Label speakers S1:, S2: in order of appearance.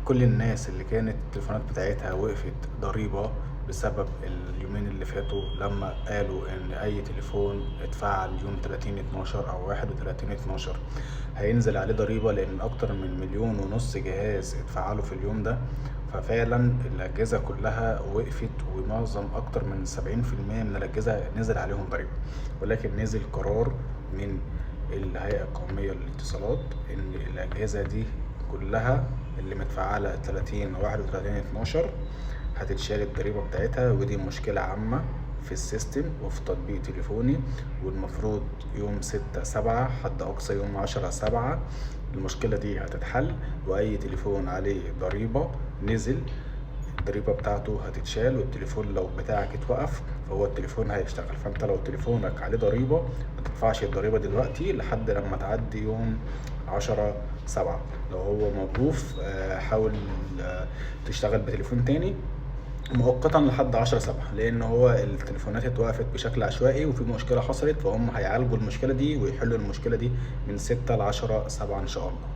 S1: كل الناس اللي كانت التليفونات بتاعتها وقفت ضريبة بسبب اليومين اللي فاتوا، لما قالوا ان اي تليفون اتفعل يوم 30/12 او 31/12 هينزل عليه ضريبة، لان اكتر من 1.5 مليون جهاز اتفعلوا في اليوم ده. ففعلا الاجهزة كلها وقفت، ومعظم اكتر من 70% من الاجهزة نزل عليهم ضريبة. ولكن نزل قرار من الهيئة القومية للاتصالات ان الاجهزة دي كلها اللي متفعلة 30 أو 31/12 هتتشال الضريبة بتاعتها. ودي مشكلة عامة في السيستم وفي تطبيق تليفوني، والمفروض يوم 6/7 حد أقصى يوم 10/7 المشكلة دي هتتحل، وأي تليفون عليه ضريبة نزل الضريبة بتاعته هتتشال. والتليفون لو بتاعك اتوقف فهو التليفون هيشتغل. فانت لو تليفونك عليه ضريبة متدفعش الضريبة دلوقتي لحد لما تعدي يوم 10/7. لو هو موقوف حاول تشتغل بتليفون تاني مؤقتا لحد 10/7، لان هو التليفونات اتوقفت بشكل عشوائي وفي مشكلة حصلت، فهم هيعالجوا المشكلة دي ويحلوا المشكلة دي من 6 ل10/7 ان شاء الله.